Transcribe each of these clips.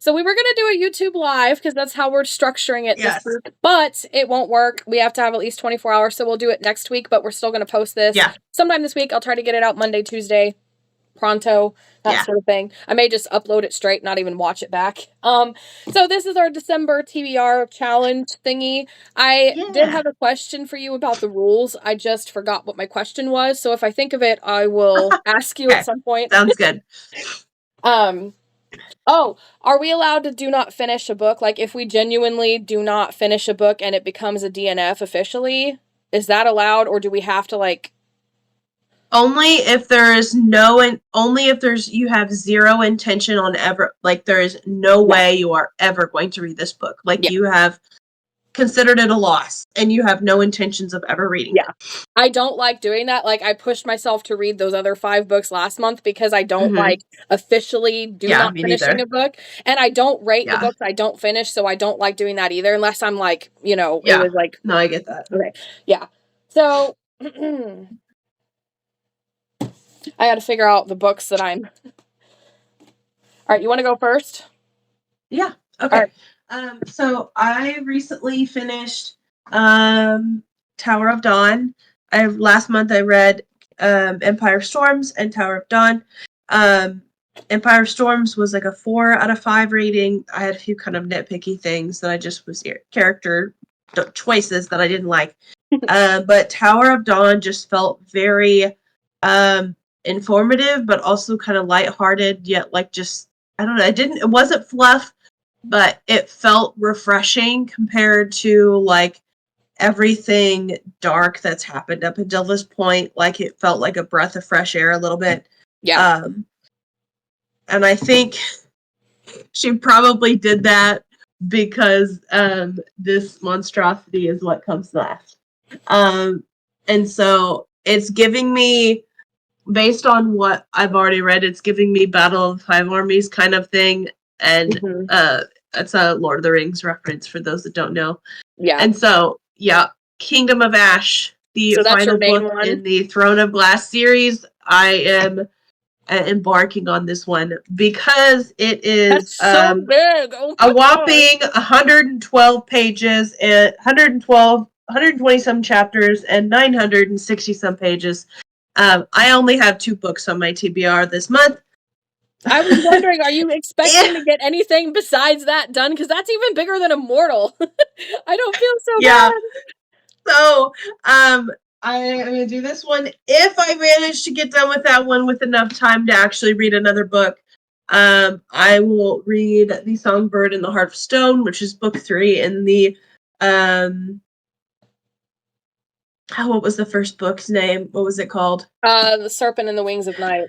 So we were going to do a YouTube live because that's how we're structuring it Yes. this week, but it won't work. We have to have at least 24 hours, so we'll do it next week, but we're still going to post this sometime this week. I'll try to get it out Monday, Tuesday, pronto, that sort of thing. I may just upload it straight, not even watch it back. So this is our December TBR challenge thingy. I did have a question for you about the rules. I just forgot what my question was, so if I think of it, I will ask you at some point. Sounds good. Oh, are we allowed to do not finish a book? Like, if we genuinely do not finish a book and it becomes a DNF officially, is that allowed, or do we have to, like... Only if there's you have zero intention on ever, like, there is no way you are ever going to read this book. Like, you have considered it a loss, and you have no intentions of ever reading it. I don't like doing that. Like, I pushed myself to read those other 5 books last month because I don't like officially not finishing a book. And I don't rate the books I don't finish, so I don't like doing that either, unless I'm like, it was like... No, I get that. Okay. Yeah. So, I gotta figure out the books that I'm... Alright, you want to go first? Yeah. Okay. So I recently finished Tower of Dawn. Last month I read Empire Storms and Tower of Dawn. Empire Storms was like a 4 out of 5 rating. I had a few kind of nitpicky things that I just was character choices that I didn't like. But Tower of Dawn just felt very informative, but also kind of lighthearted, yet like just, I don't know, it wasn't fluff, but it felt refreshing compared to like everything dark that's happened up until this point. Like, it felt like a breath of fresh air a little bit. Yeah. And I think she probably did that because this monstrosity is what comes last. And so it's giving me, based on what I've already read, it's giving me Battle of the Five Armies kind of thing. And it's a Lord of the Rings reference for those that don't know. Yeah. And so, Kingdom of Ash, the final book in the Throne of Glass series. I am embarking on this one because it is so big. a whopping 112 pages and 120 some chapters and 960 some pages. I only have 2 books on my TBR this month. I was wondering, are you expecting to get anything besides that done? Because that's even bigger than Immortal. I don't feel so bad. So, I'm going to do this one. If I manage to get done with that one with enough time to actually read another book, I will read The Songbird and the Heart of Stone, which is book 3 in the, what was the first book's name? What was it called? The Serpent and the Wings of Night.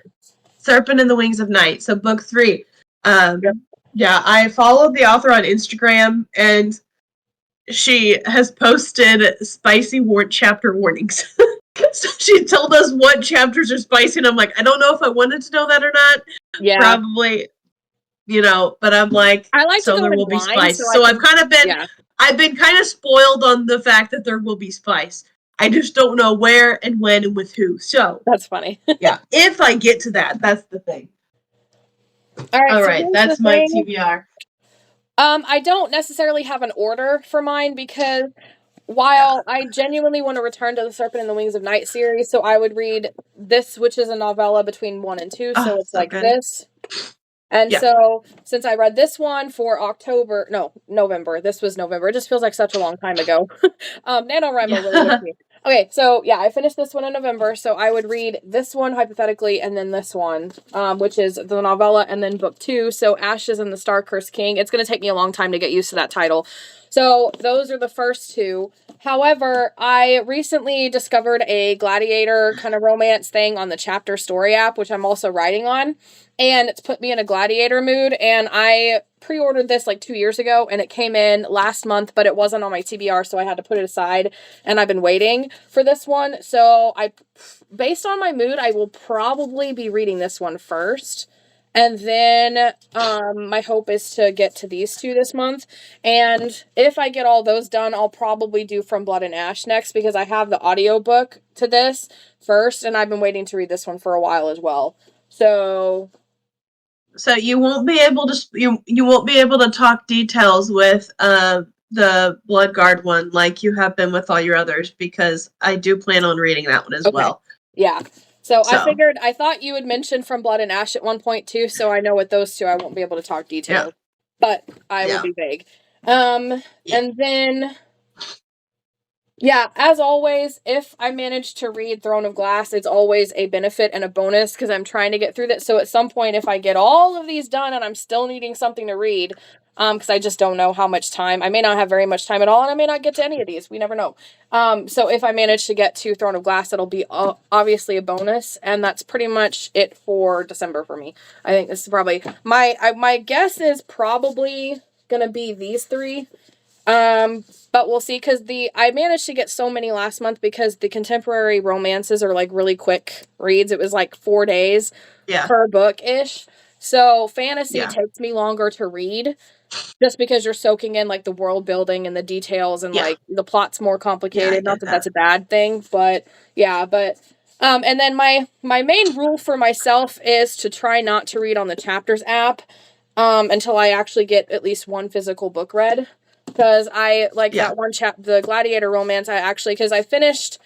Serpent and the Wings of Night. So book 3. Yeah, I followed the author on Instagram, and she has posted spicy chapter warnings. So she told us what chapters are spicy, and I'm like, I don't know if I wanted to know that or not. Yeah. Probably, but I'm like, I like so to go there in will be blind, spice. so I've kind of been, I've been kind of spoiled on the fact that there will be spice. I just don't know where and when and with who. So that's funny. Yeah, if I get to that, that's the thing. All right, that's my TBR. I don't necessarily have an order for mine because while I genuinely want to return to the Serpent and the Wings of Night series, so I would read this, which is a novella between 1 and 2, so it's so like good. This. And so, since I read this one for November, this was November, it just feels like such a long time ago. NaNoWriMo really with me. Okay, so I finished this one in November, so I would read this one hypothetically, and then this one, which is the novella, and then book 2, so Ashes and the Star-Cursed King. It's going to take me a long time to get used to that title. So, those are the first 2. However, I recently discovered a gladiator kind of romance thing on the Chapter Story app, which I'm also writing on, and it's put me in a gladiator mood, and I pre-ordered this like 2 years ago, and it came in last month, but it wasn't on my TBR, so I had to put it aside, and I've been waiting for this one. So based on my mood, I will probably be reading this one first, and then my hope is to get to these 2 this month, and if I get all those done, I'll probably do From Blood and Ash next, because I have the audiobook to this first, and I've been waiting to read this one for a while as well. So So you won't be able to you won't be able to talk details with the Bloodguard one like you have been with all your others, because I do plan on reading that one as well. Yeah. So I thought you had mentioned From Blood and Ash at one point too, so I know with those two I won't be able to talk details. But I will be vague. And then yeah, as always, if I manage to read Throne of Glass, it's always a benefit and a bonus because I'm trying to get through that. So at some point, if I get all of these done and I'm still needing something to read, because I just don't know how much time, I may not have very much time at all, and I may not get to any of these. We never know. So if I manage to get to Throne of Glass, it'll be obviously a bonus, and that's pretty much it for December for me. I think this is probably my guess is probably gonna be these three. But we'll see, because I managed to get so many last month because the contemporary romances are like really quick reads. It was like 4 days per book-ish. So fantasy takes me longer to read just because you're soaking in like the world building and the details and like the plot's more complicated. Not that that's a bad thing, but and then my main rule for myself is to try not to read on the Chapters app until I actually get at least one physical book read. Because I like that one the Gladiator romance. Because I finished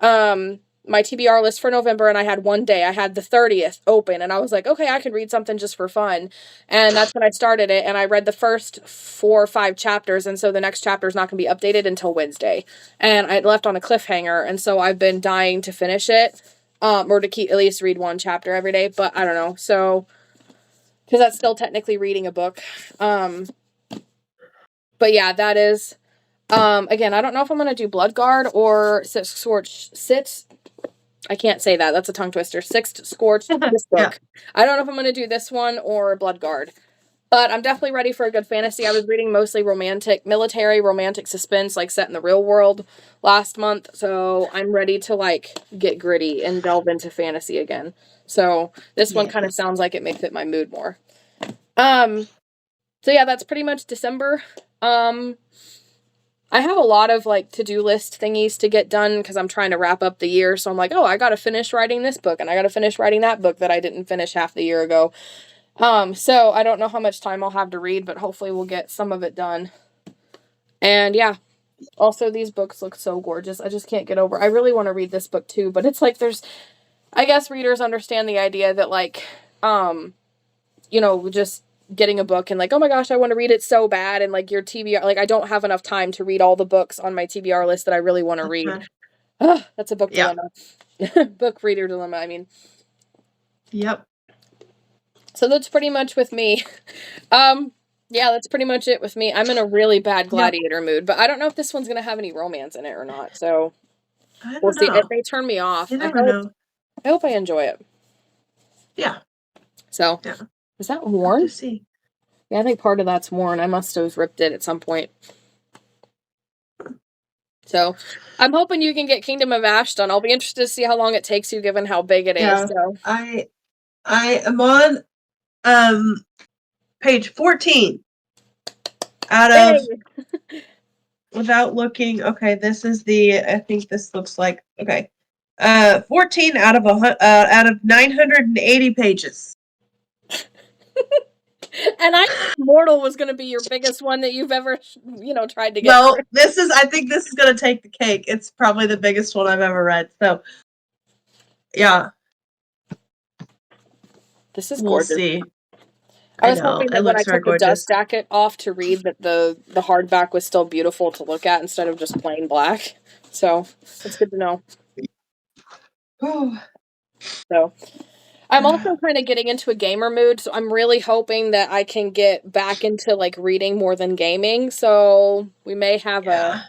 my TBR list for November, and I had one day. I had the 30th open, and I was like, okay, I can read something just for fun. And that's when I started it, and I read the first 4 or 5 chapters, and so the next chapter is not going to be updated until Wednesday. And I left on a cliffhanger, and so I've been dying to finish it, or to at least read one chapter every day. But I don't know, so because that's still technically reading a book. But yeah, that is, again, I don't know if I'm going to do Bloodguard or I can't say that. That's a tongue twister. Sixth Scorched, this book. I don't know if I'm going to do this one or Bloodguard. But I'm definitely ready for a good fantasy. I was reading mostly military romantic suspense, like set in the real world last month. So I'm ready to like get gritty and delve into fantasy again. So this one kind of sounds like it may fit my mood more. So yeah, that's pretty much December. I have a lot of like to-do list thingies to get done because I'm trying to wrap up the year. So I'm like, oh, I got to finish writing this book and I got to finish writing that book that I didn't finish half the year ago. So I don't know how much time I'll have to read, but hopefully we'll get some of it done. And yeah, also these books look so gorgeous. I just can't get over. I really want to read this book too, but it's like I guess readers understand the idea that like, just getting a book and like, oh my gosh, I want to read it so bad, and like your TBR, like I don't have enough time to read all the books on my TBR list that I really want to read. That's a book dilemma. Book reader dilemma, I mean. Yep. So that's pretty much with me. Yeah, that's pretty much it with me. I'm in a really bad Gladiator mood, but I don't know if this one's going to have any romance in it or not, so we'll see. It may turn me off. I hope I enjoy it. Yeah. So, is that worn? To see. Yeah, I think part of that's worn. I must have ripped it at some point. So, I'm hoping you can get Kingdom of Ash done. I'll be interested to see how long it takes you, given how big it is. So, I am on page 14 out of without looking. Okay, this is I think this looks like 14 out of 980 pages. And I thought Mortal was going to be your biggest one that you've ever, tried to get. No, I think this is going to take the cake. It's probably the biggest one I've ever read. So, yeah. This is gorgeous. We'll see. I was hoping that when I took the dust jacket off to read that the hardback was still beautiful to look at instead of just plain black. So, that's good to know. So, I'm also kind of getting into a gamer mood, so I'm really hoping that I can get back into like reading more than gaming. So we may have a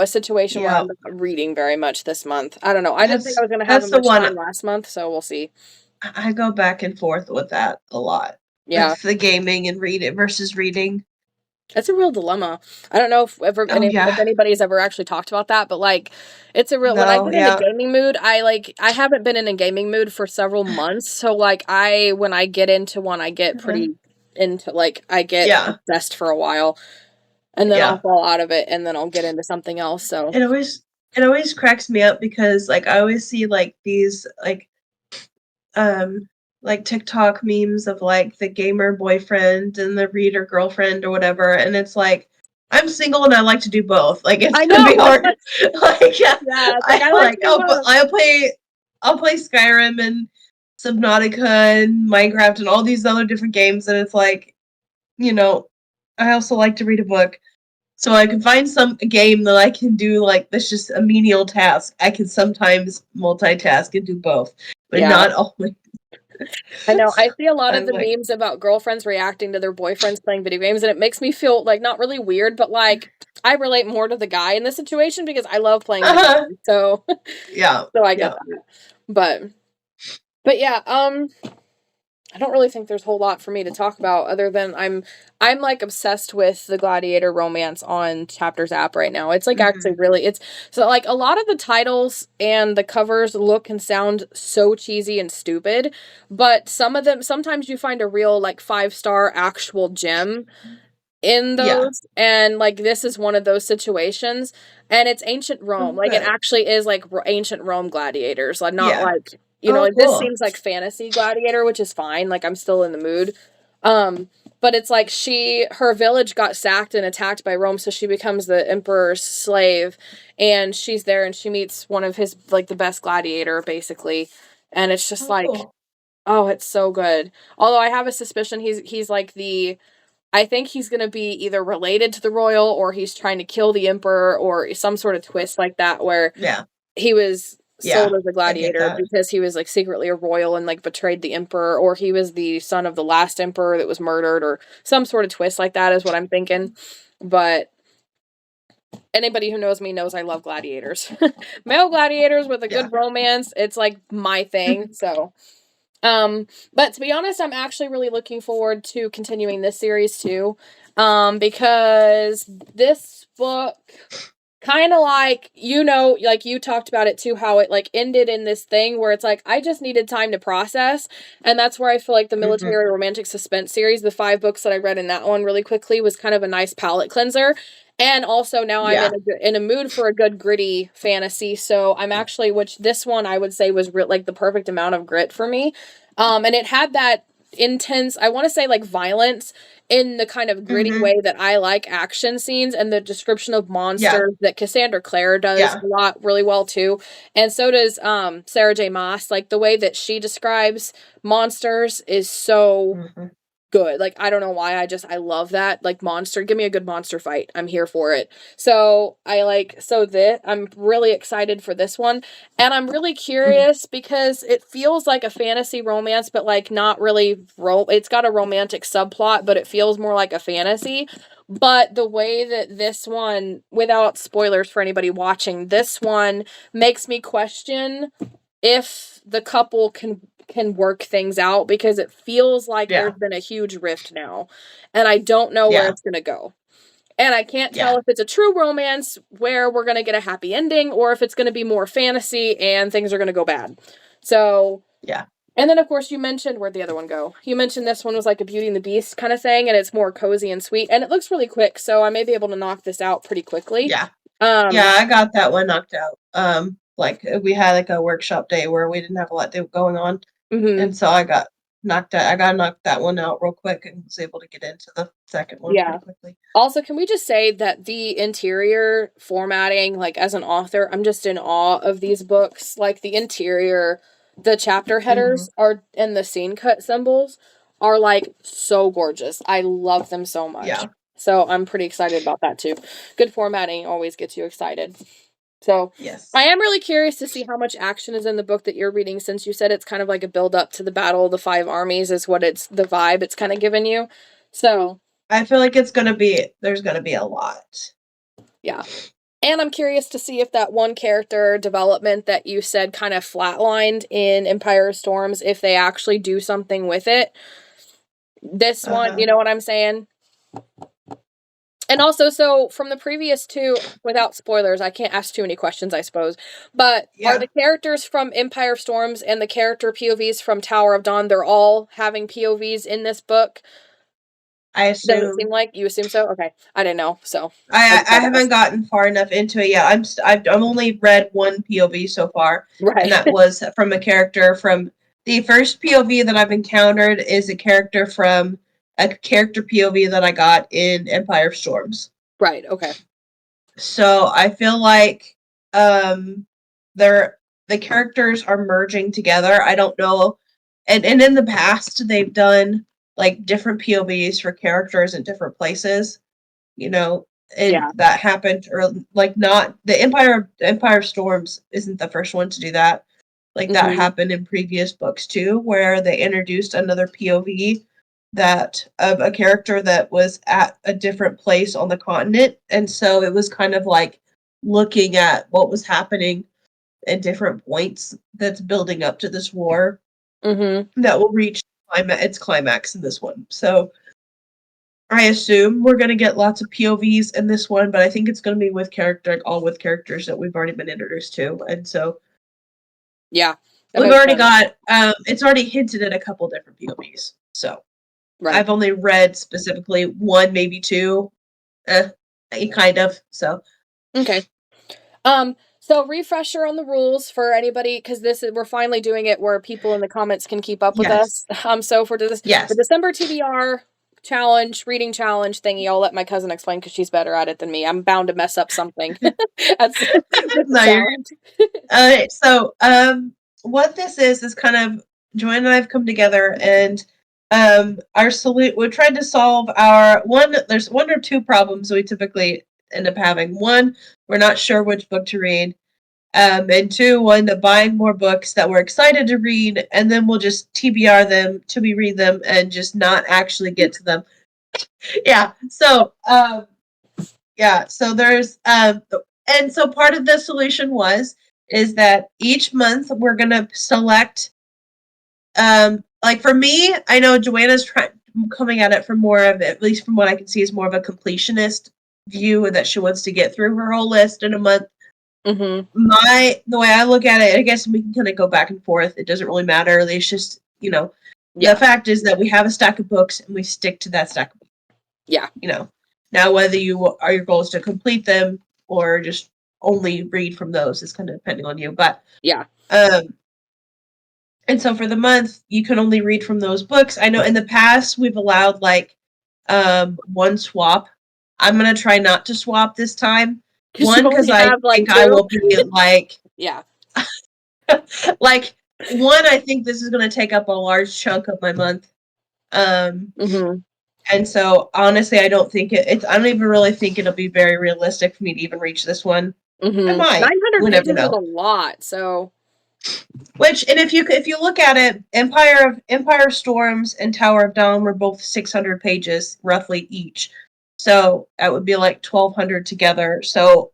situation where I'm not reading very much this month. I don't know. I didn't think I was going to have as much time last month, so we'll see. I go back and forth with that a lot. Yeah, with the gaming and reading versus reading. That's a real dilemma. I don't know if anybody's ever actually talked about that, but like, it's a real. When I get in a gaming mood, I haven't been in a gaming mood for several months. So like, when I get into one, I get pretty into I get obsessed for a while, and then I'll fall out of it, and then I'll get into something else. So it always cracks me up because like I always see like these like like TikTok memes of like the gamer boyfriend and the reader girlfriend or whatever, and it's like I'm single and I like to do both. Like it's I gonna be know. hard. Like yeah, Yeah, it's like I I like to do both. I'll play Skyrim and Subnautica and Minecraft and all these other different games, and it's like, you know, I also like to read a book. So I can find some game that I can do like that's just a menial task. I can sometimes multitask and do both, but Yeah. not always. I know. I see a lot of I'm the like, memes about girlfriends reacting to their boyfriends playing video games, and it makes me feel like not really weird, but like I relate more to the guy in this situation because I love playing video games. So yeah, so I get yeah. that. But yeah, I don't really think there's a whole lot for me to talk about other than I'm like obsessed with the Gladiator romance on Chapters app right now. It's like actually really it's so like a lot of the titles and the covers look and sound so cheesy and stupid, but some of them sometimes you find a real like 5-star actual gem in Yeah. those, and like this is one of those situations, and it's ancient Rome. Oh, Like it good. actually is like ancient Rome gladiators, like not Yeah. like Oh, like this cool. seems like fantasy gladiator, which is fine. Like I'm still in the mood. But it's like her village got sacked and attacked by Rome, so she becomes the emperor's slave, and she's there and she meets one of his like the best gladiator basically, and it's just Oh, like, cool. oh, it's so good. Although I have a suspicion he's like the I think he's going to be either related to the royal or he's trying to kill the emperor or some sort of twist like that where Yeah. he was Yeah. sold as a I get gladiator that. because he was like secretly a royal and like betrayed the emperor, or he was the son of the last emperor that was murdered, or some sort of twist like that is what I'm thinking. But anybody who knows me knows I love gladiators. Male gladiators with a Yeah. good romance, it's like my thing. So but to be honest, I'm actually really looking forward to continuing this series too. Because this book kind of like, like you talked about it too, how it like ended in this thing where it's like, I just needed time to process. And that's where I feel like the military romantic suspense series, the 5 books that I read in that one really quickly was kind of a nice palate cleanser. And also now I'm Yeah. in a mood for a good gritty fantasy. So I'm actually, which this one I would say was like the perfect amount of grit for me. And it had that intense, I want to say like violence in the kind of gritty way that I like action scenes, and the description of Yeah. monsters that Cassandra Clare does Yeah. a lot really well too. And so does Sarah J. Maas. Like the way that she describes monsters is so good. Like I don't know why, I love that. Like monster, give me a good monster fight. I'm here for it. So I'm really excited for this one, and I'm really curious because it feels like a fantasy romance, but like not really it's got a romantic subplot, but it feels more like a fantasy. But the way that this one, without spoilers for anybody watching, this one makes me question if the couple can work things out, because it feels like Yeah. there's been a huge rift now, and I don't know where Yeah. it's going to go. And I can't tell Yeah. if it's a true romance where we're going to get a happy ending, or if it's going to be more fantasy and things are going to go bad. So, Yeah. and then of course you mentioned, where'd the other one go? You mentioned this one was like a Beauty and the Beast kind of thing, and it's more cozy and sweet, and it looks really quick, so I may be able to knock this out pretty quickly. Yeah. Yeah, I got that one knocked out. Like we had like a workshop day where we didn't have a lot going on, and so I got knocked that one out real quick and was able to get into the second one Yeah. pretty quickly. Also, can we just say that the interior formatting, like as an author, I'm just in awe of these books. Like the interior, the chapter headers are and the scene cut symbols are like so gorgeous. I love them so much. Yeah. So I'm pretty excited about that too. Good formatting always gets you excited. So Yes. I am really curious to see how much action is in the book that you're reading, since you said it's kind of like a build up to the Battle of the 5 Armies is what it's the vibe it's kind of given you. So I feel like there's gonna be a lot. yeah. And I'm curious to see if that one character development that you said kind of flatlined in Empire of Storms, if they actually do something with it. This one, you know what I'm saying? And also, so from the previous 2, without spoilers, I can't ask too many questions, I suppose, but are the characters from Empire of Storms and the character POVs from Tower of Dawn, they're all having POVs in this book? I Does it assume. seem like? You assume so? Okay. I didn't know, so. I haven't gotten far enough into it yet. I've only read one POV so far, Right. and that was from a character from The first POV that I've encountered is a character POV that I got in Empire Storms. Right, okay. So I feel like they're the characters are merging together. I don't know. And in the past they've done like different POVs for characters in different places, you know, and Yeah. that happened or like not the Empire Storms isn't the first one to do that. Like that Mm-hmm. happened in previous books too, where they introduced another POV that of a character that was at a different place on the continent. And so it was kind of like looking at what was happening at different points that's building up to this war that will reach its climax in this one. So I assume we're going to get lots of POVs in this one, but I think it's going to be with characters that we've already been introduced to. And so Yeah. we've already got it's already hinted at a couple different POVs. So Right. I've only read specifically one, maybe two, kind of. So Okay. So refresher on the rules for anybody, because we're finally doing it where people in the comments can keep up with yes, us. So for the yes. December TBR reading challenge thingy, I'll let my cousin explain because she's better at it than me. I'm bound to mess up something. That's with the No, you're challenge. so what this is kind of Joanne and I have come together and our salute we're trying to solve our there's one or two problems we typically end up having. One, we're not sure which book to read. And two, we'll end up buying more books that we're excited to read, and then we'll just TBR them to be read them and just not actually get to them. Yeah. So there's and so part of the solution is that each month we're gonna select like for me, I know Joanna's coming at it from more of, at least from what I can see, is more of a completionist view that she wants to get through her whole list in a month. Mm-hmm. The way I look at it, I guess we can kind of go back and forth. It doesn't really matter. It's just, the fact is that we have a stack of books and we stick to that stack of books. Yeah. Now whether your goal is to complete them or just only read from those is kind of depending on you. But yeah. And so for the month, you can only read from those books. I know in the past we've allowed like one swap. I'm gonna try not to swap this time. One, because I think I will be like yeah. like one, I think this is gonna take up a large chunk of my month. Mm-hmm. And so honestly, I don't think I don't even really think it'll be very realistic for me to even reach this one. Mm-hmm. I might. 900 pages is a lot, so. And if you look at it, Empire Storms and Tower of Dawn were both 600 pages roughly each. So that would be like 1,200 together. So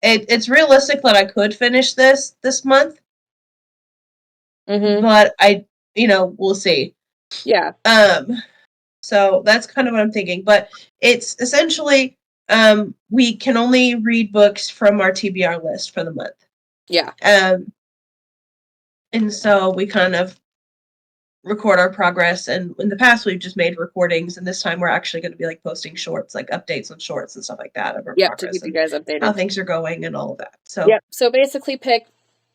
it's realistic that I could finish this month. Mm-hmm. But we'll see. Yeah. So that's kind of what I'm thinking. But it's essentially we can only read books from our TBR list for the month. Yeah. And so we kind of record our progress, and in the past we've just made recordings, and this time we're actually going to be like posting shorts, like updates on shorts and stuff like that of our progress to keep you guys updated, how things are going and all of that. So basically pick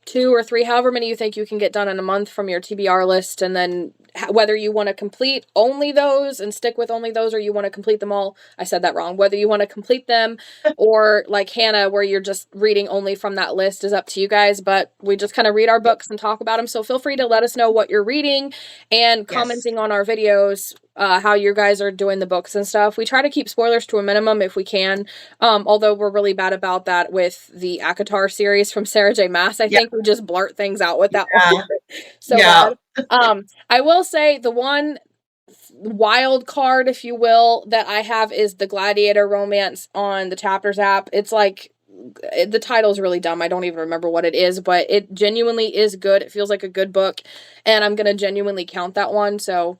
2 or 3, however many you think you can get done in a month from your TBR list, and then whether you want to complete only those and stick with only those, or you want to complete them all. I said that wrong. Whether you want to complete them or like Hannah, where you're just reading only from that list, is up to you guys. But we just kind of read our books and talk about them. So feel free to let us know what you're reading and commenting on our videos, how you guys are doing the books and stuff. We try to keep spoilers to a minimum if we can. Although we're really bad about that with the Akatar series from Sarah J. Maas. I think we just blurt things out with that one. So bad. I will say the one wild card, if you will, that I have is the Gladiator romance on the Chapters app. It's like, the title's really dumb. I don't even remember what it is, but it genuinely is good. It feels like a good book, and I'm gonna genuinely count that one. So,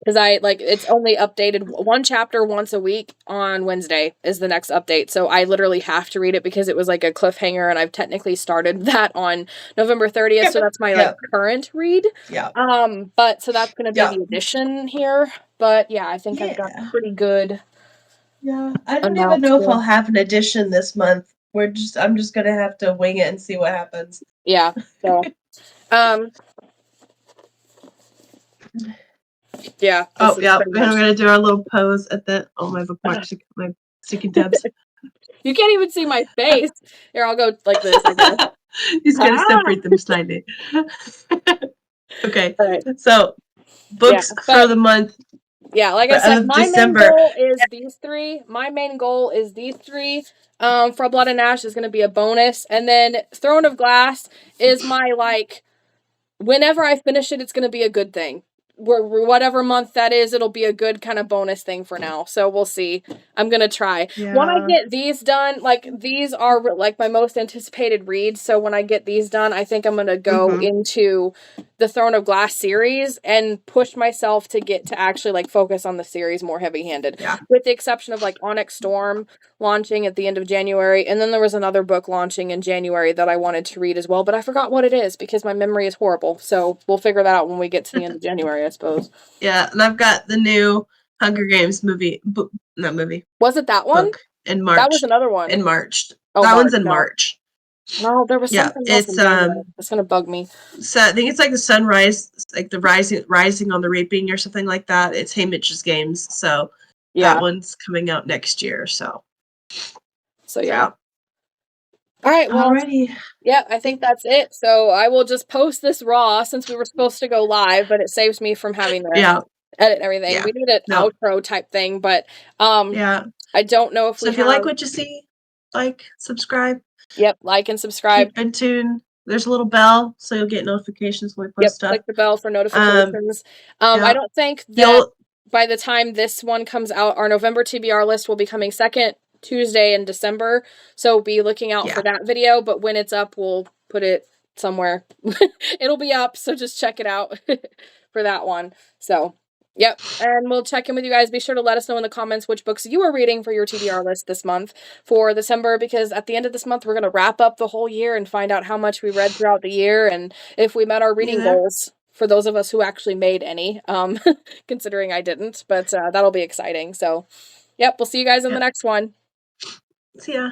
because it's only updated one chapter once a week. On Wednesday is the next update, so I literally have to read it because it was like a cliffhanger, and I've technically started that on November 30th, so that's my current read. But so that's gonna be the addition here. But yeah, I think I've got pretty good. Yeah, I don't even know if I'll have an edition this month. I'm just gonna have to wing it and see what happens. Yeah. So, Yeah. Oh, yeah. We're gonna do our little pose at the my bookmarks, my sticky tabs. You can't even see my face. Here, I'll go like this, I guess. You just gotta separate them slightly. Okay. All right. So books for the month. Yeah, like I said, my December. main goal is these three. For Blood and Ash is going to be a bonus, and then Throne of Glass is my like. Whenever I finish it, it's going to be a good thing. Whatever month that is, it'll be a good kind of bonus thing for now. So we'll see. I'm going to try. Yeah. When I get these done, like these are like my most anticipated reads. So when I get these done, I think I'm going to go into the Throne of Glass series and push myself to get to actually like focus on the series more heavy-handed. Yeah. With the exception of like Onyx Storm launching at the end of January, and then there was another book launching in January that I wanted to read as well, but I forgot what it is because my memory is horrible. So we'll figure that out when we get to the end of January, I suppose. Yeah, and I've got the new Hunger Games movie. Not movie. Was it that one? In March. That was another one. In March. Oh, that one's in March. No, there was something else in January. It's gonna bug me. So I think it's like the sunrise, like the rising on the reaping or something like that. It's Haymitch's Games, so that one's coming out next year. So yeah. All right. Well. Alrighty. Yeah, I think that's it. So I will just post this raw since we were supposed to go live, but it saves me from having to edit everything. Yeah. We need an outro type thing, but I don't know if if you like what you see, like, subscribe. Yep, like and subscribe. Keep in tune. There's a little bell, so you'll get notifications when we post stuff. Click the bell for notifications. I don't think that by the time this one comes out, our November TBR list will be coming second Tuesday in December, so be looking out for that video, but when it's up, we'll put it somewhere. It'll be up, so just check it out for that one. So, yep, and we'll check in with you guys. Be sure to let us know in the comments which books you are reading for your TBR list this month for December, because at the end of this month, we're going to wrap up the whole year and find out how much we read throughout the year and if we met our reading goals. For those of us who actually made any, considering I didn't, but that'll be exciting. So, yep, we'll see you guys in the next one. See ya.